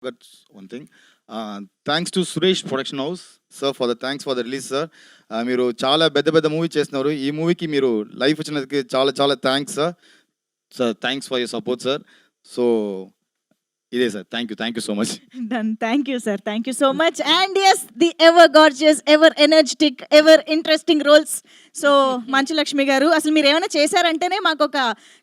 Got one thing. Thanks to Suresh Production House, sir, for the thanks for the release, sir. మీరు చాలా పెద్ద పెద్ద movie చేస్తున్నారు. ఈ మూవీకి మీరు లైఫ్ వచ్చినందుకు చాలా చాలా thanks sir. Sir thanks for your support sir. So ఇదే sir. Thank you so much. Done. Thank you, sir. Thank you so much. And yes, the ever gorgeous, ever energetic, ever interesting roles. So Manchu Lakshmi గారు, అసలు మీరు ఏమైనా చేశారంటేనే మాకు ఒక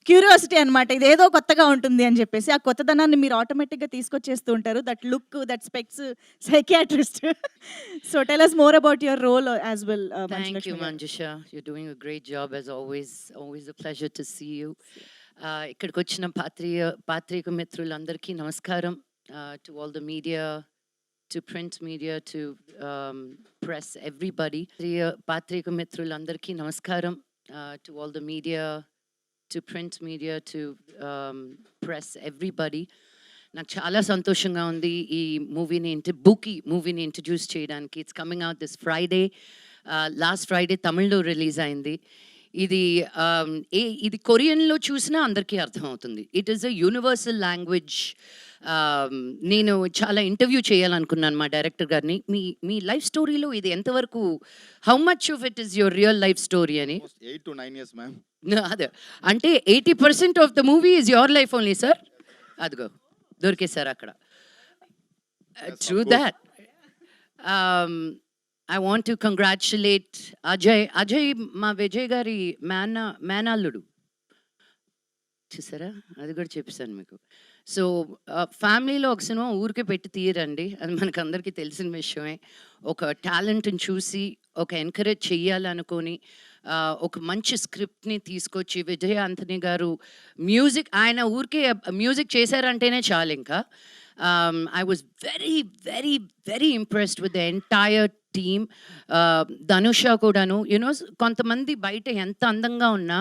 curiosity అనమాట, ఇదేదో కొత్తగా ఉంటుంది అని చెప్పేసి. ఆ కొత్తదనాన్ని మీరు ఆటోమేటిక్గా తీసుకొచ్చేస్తూ ఉంటారు. That look, that specs, psychiatrist. So tell us more about your role as well. Thank you, Manjusha. You're doing a great job as always. Always a pleasure to see you. ఇక్కడికి వచ్చిన పాత్రిక మిత్రులందరికీ నమస్కారం. To all the media, to print media, to press, everybody. పాత్రిక మిత్రులందరికీ నమస్కారం. To all the media, to print media, to press, everybody. నాకు చాలా సంతోషంగా ఉంది ఈ మూవీని ఇంట్రడ్యూస్ చేయడానికి. It's coming out this Friday. Last Friday తమిళ్లో రిలీజ్ అయింది. ఇది కొరియన్లో చూసినా అందరికీ అర్థమవుతుంది. It is a universal language. నేను చాలా ఇంటర్వ్యూ చేయాలనుకున్నాను మా డైరెక్టర్ గారిని. మీ లైఫ్ స్టోరీలో ఇది ఎంతవరకు, how much of it is your real life story అని. 8 to 9 years, ma'am. అదే అంటే 80% of the movie is your life only sir. అదిగో దొరికేశారు అక్కడ. True that. I want to congratulate Ajay మా విజయ్ గారి మేనల్లుడు. చూసారా, అది కూడా చెప్పేశాను మీకు. సో ఫ్యామిలీలో ఒక సినిమా ఊరికే పెట్టి తీయరండి, అది మనకు అందరికీ తెలిసిన విషయమే. ఒక టాలెంట్ని చూసి ఒక ఎంకరేజ్ చెయ్యాలనుకొని ఒక మంచి స్క్రిప్ట్ని తీసుకొచ్చి విజయ్ ఆంథనీ గారు ఆయన ఊరికే మ్యూజిక్ చేశారంటేనే చాలు ఇంకా. I was very, very, very impressed with the entire team. ధనుష కూడాను, యునో, కొంతమంది బయట ఎంత అందంగా ఉన్నా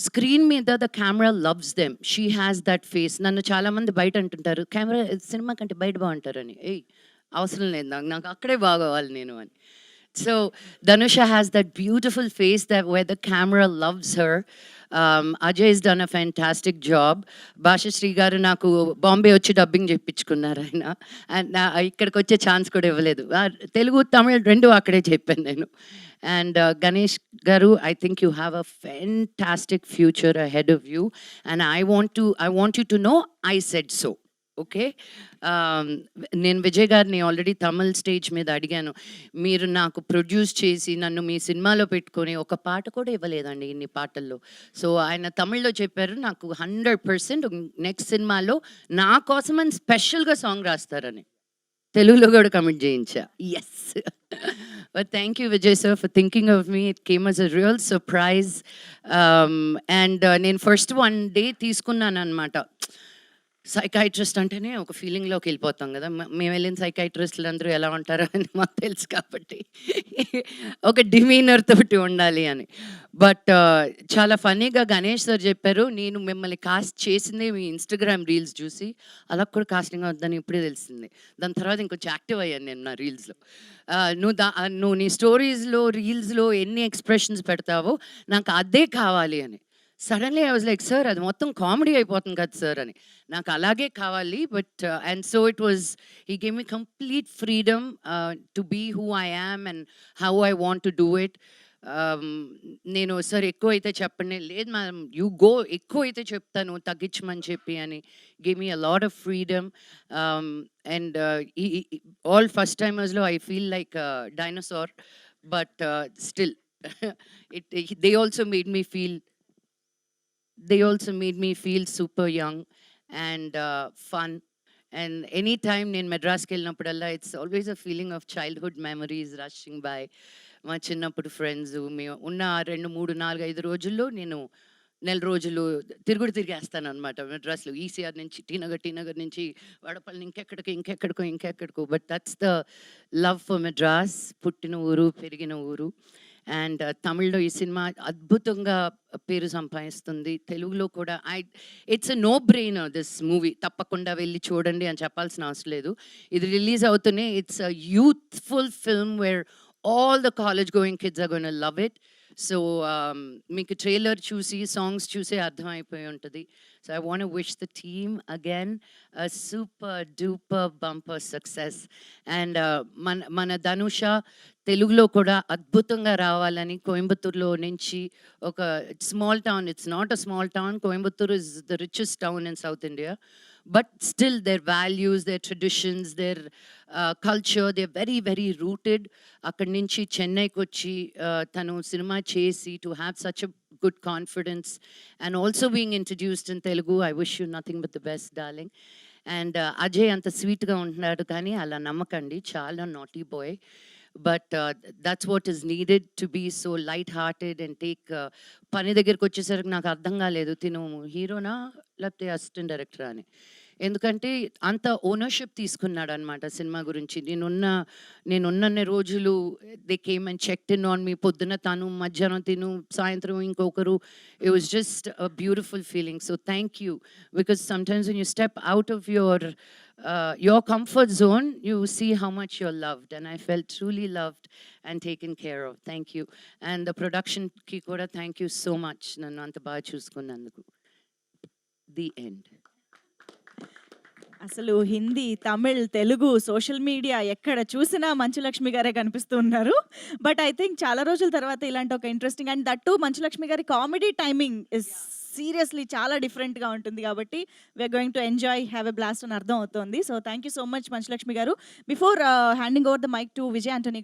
స్క్రీన్ మీద the camera loves them. She has that face. నన్ను చాలామంది బయట అంటుంటారు, కెమెరా సినిమా కంటే బయట బాగుంటారని. అవసరం లేదు నాకు అక్కడే బాగోవాలి నేను అని. So Dhanusha has that beautiful face that where the camera loves her. Ajay has done a fantastic job. Bhashashree garu naku Bombay వచ్చి డబ్బింగ్ చెప్పించుకున్నారు ఆయన. అండ్ ఇక్కడికి వచ్చే ఛాన్స్ కూడా ఇవ్వలేదు. తెలుగు తమిళ్ రెండు అక్కడే చెప్పాను నేను. అండ్ గణేష్ గారు, I think you have a fantastic future ahead of you, and I want you to know I said so. Okay. నేను విజయ్ గారిని ఆల్రెడీ తమిళ్ స్టేజ్ మీద అడిగాను, మీరు నాకు ప్రొడ్యూస్ చేసి నన్ను మీ సినిమాలో పెట్టుకొని ఒక పాట కూడా ఇవ్వలేదండి ఇన్ని పాటల్లో. సో ఆయన తమిళ్లో చెప్పారు, నాకు 100% నెక్స్ట్ సినిమాలో నా కోసం అని స్పెషల్గా సాంగ్ రాస్తారని. తెలుగులో కూడా కమిట్ చేయించా. Yes. But thank you, Vijay sir, for thinking of me. It came as a real surprise. And నేను ఫస్ట్ 1 day తీసుకున్నాను అనమాట. సైకాట్రిస్ట్ అంటేనే ఒక ఫీలింగ్లోకి వెళ్ళిపోతాం కదా. మేము వెళ్ళిన సైకాట్రిస్టులు అందరూ ఎలా ఉంటారో అని మాకు తెలుసు కాబట్టి ఒక డిమీనర్ తోటి ఉండాలి అని. బట్ చాలా ఫన్నీగా గణేష్ సార్ చెప్పారు, నేను మిమ్మల్ని కాస్ట్ చేసిందే మీ ఇన్స్టాగ్రామ్ రీల్స్ చూసి, అలా కూడా కాస్టింగ్ అవుతుందని ఇప్పుడే తెలిసింది. దాని తర్వాత ఇంకొంచెం యాక్టివ్ అయ్యాను నేను నా రీల్స్లో. నువ్వు నీ స్టోరీస్లో రీల్స్లో ఎన్ని ఎక్స్ప్రెషన్స్ పెడతావో నాకు అదే కావాలి అని. Suddenly I was like, sir అది మొత్తం కామెడీ అయిపోతుంది కదా సార్ అని. నాకు అలాగే కావాలి. But and so it was, he gave me complete freedom to be who I am and how I want to do it. నేను సార్ ఎక్కువ అయితే చెప్పండి, లేదు మ్యామ్ యూ గో, ఎక్కువ అయితే చెప్తాను తగ్గించమని చెప్పి అని. Give me a lot of freedom. And all first టైమర్స్లో I feel like dinosaur, but still they also made me feel super young and fun. And anytime నేను మెడ్రాస్కి వెళ్ళినప్పుడల్లా it's always a feeling of childhood memories rushing by. మా చిన్నప్పుడు friends, మేము ఉన్న 2, 3, 4, 5 రోజుల్లో నేను నెల రోజులు తిరిగేస్తాను అనమాట మెడ్రాస్లో. ఈసీఆర్ నుంచి టీనగర్ నుంచి వడపల్లి, ఇంకెక్కడికో. But that's the love for Madras. పుట్టిన ఊరు, పెరిగిన ఊరు. అండ్ తమిళ్లో ఈ సినిమా అద్భుతంగా పేరు సంపాదిస్తుంది. తెలుగులో కూడా it's a no brainer this movie. తప్పకుండా వెళ్ళి చూడండి అని చెప్పాల్సిన అవసరం లేదు. ఇది రిలీజ్ అవుతూనే it's a youthful film where all the college going kids are going to love it. So మీకు ట్రైలర్ చూసి సాంగ్స్ చూసే అర్థమైపోయి ఉంటుంది. So I want wish the team again super duper bumper success. And మన ధనుష తెలుగులో కూడా అద్భుతంగా రావాలని కోయంబత్తూరులో నుంచి ఒక small town, it's not a small town, Coimbatore is the richest town in South India, but still their values, their traditions, their culture, they're very very rooted. అక్కడి నుంచి చెన్నైకి వచ్చి తను సినిమా చేసి to have such a good confidence and also being introduced in Telugu, I wish you nothing but the best, darling. And Ajay అంత స్వీట్గా ఉంటున్నాడు కానీ అలా నమ్మకండి, చాలా naughty boy. But that's what is needed to be so light hearted and take. పని దగ్గరికి వచ్చేసరికి నాకు అర్థం కాలేదు తిను హీరోనా లేకపోతే అసిస్టెంట్ డైరెక్టరా అని. ఎందుకంటే అంత ఓనర్షిప్ తీసుకున్నాడు అనమాట సినిమా గురించి. నేనున్నన్ని రోజులు they came and checked in on me. పొద్దున తను, మధ్యాహ్నం తిను, సాయంత్రం ఇంకొకరు. It was just a beautiful feeling. So thank you, because sometimes when you step out of your comfort zone, you see how much you're loved, and I felt truly loved and taken care of. Thank you. And the production ki kuda thank you so much, nannu anta baa chusukunnanduku. The end. అసలు Hindi, Tamil, Telugu, social media ఎక్కడ చూసినా మంచులక్ష్మి గారే కనిపిస్తూ ఉన్నారు. But I think చాలా రోజుల తర్వాత ఇలాంటి ఒక ఇంట్రెస్టింగ్ అండ్ దట్టు మంచులక్ష్మి గారి కామెడీ టైమింగ్ ఇస్ సీరియస్లీ చాలా డిఫరెంట్గా ఉంటుంది కాబట్టి we're going to enjoy, have a blast అని అర్థం అవుతుంది. So thank you so much Manchu Lakshmi garu. Before handing over the mic to Vijay Antony గారు.